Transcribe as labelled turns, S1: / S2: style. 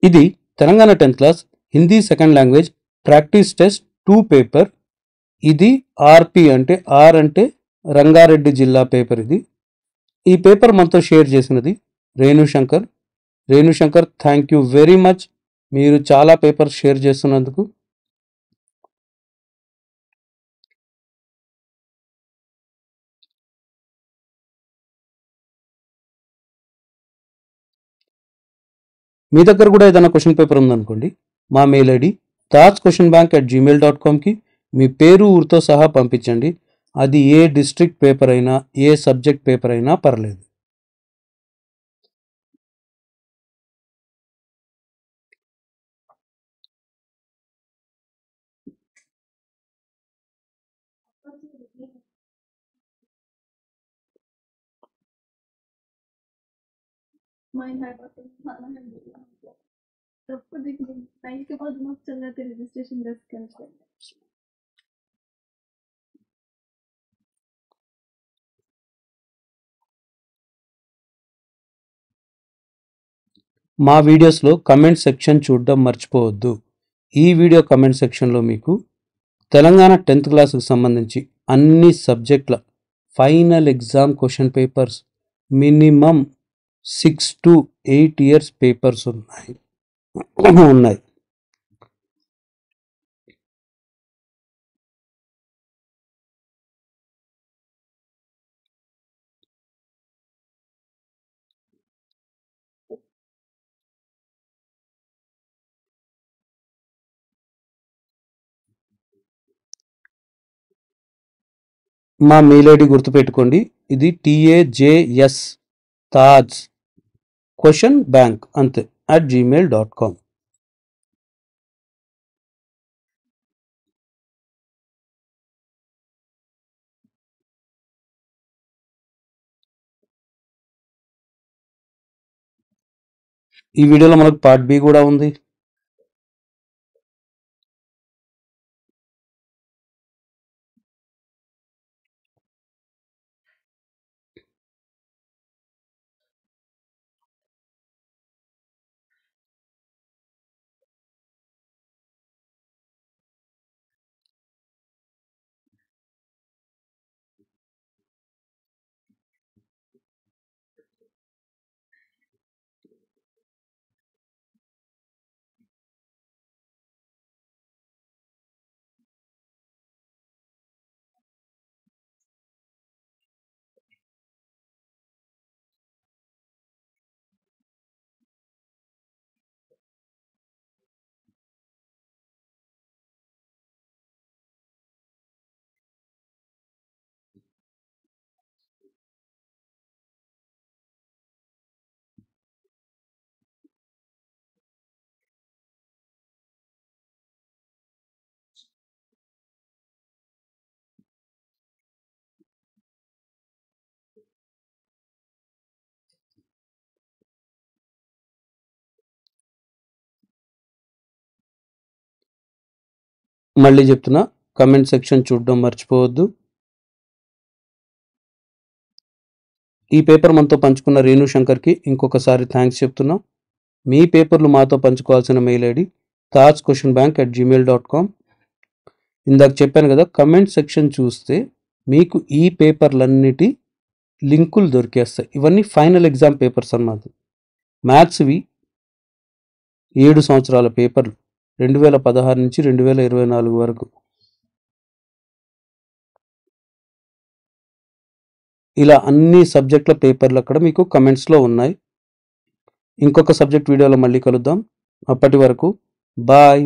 S1: ఇది Telangana 10th class Hindi second language practice test 2 paper. ఇది ఆర్పి అంటే ఆర్ అంటే రంగారెడ్డి జిల్లా పేపర్. ఈ పేపర్ మనతో షేర్ చేసినది Renushankar. Thank you very much. మీరు చాలా పేపర్ షేర్ చేస్తున్నందుకు. మీ దగ్గర కూడా ఏదైనా క్వశ్చన్ పేపర్ ఉందనుకోండి, మా మెయిల్ ఐడి taajquestionbank@gmail.comకి మీ పేరు ఊరితో సహా పంపించండి. అది ఏ డిస్ట్రిక్ట్ పేపర్ అయినా ఏ సబ్జెక్ట్ పేపర్ అయినా పర్లేదు. మా వీడియోస్లో కమెంట్ సెక్షన్ చూడడం మర్చిపోవద్దు. ఈ వీడియో కమెంట్ సెక్షన్లో మీకు తెలంగాణ 10th క్లాస్కి సంబంధించి అన్ని సబ్జెక్టుల final exam question papers minimum 6 to 8 years papers ఉన్నాయి. మా మెయిల్ ఐడి గుర్తుపెట్టుకోండి. ఇది TAJS తాజ్ క్వశ్చన్ బ్యాంక్ అంతే @gmail.com. ఈ వీడియోలో మనకు పార్ట్ బి కూడా ఉంది. మళ్ళీ చెప్తున్నా, కమెంట్ సెక్షన్ చూడడం మర్చిపోవద్దు. ఈ పేపర్ మనతో పంచుకున్న రేణుశంకర్కి ఇంకొకసారి థ్యాంక్స్ చెప్తున్నాం. మీ పేపర్లు మాతో పంచుకోవాల్సిన మెయిల్ ఐడి taajquestionbank@gmail.com. ఇందాక చెప్పాను కదా, కమెంట్ సెక్షన్ చూస్తే మీకు ఈ పేపర్లన్నిటి లింకులు దొరికేస్తాయి. ఇవన్నీ ఫైనల్ ఎగ్జామ్ పేపర్స్ అన్నమాట. మ్యాథ్స్వి 7 సంవత్సరాల పేపర్లు 2016 నుంచి 2024 వరకు. ఇలా అన్ని సబ్జెక్టుల పేపర్లు అక్కడ మీకు కమెంట్స్లో ఉన్నాయి. ఇంకొక సబ్జెక్ట్ వీడియోలో మళ్ళీ కలుద్దాం. అప్పటి వరకు బాయ్.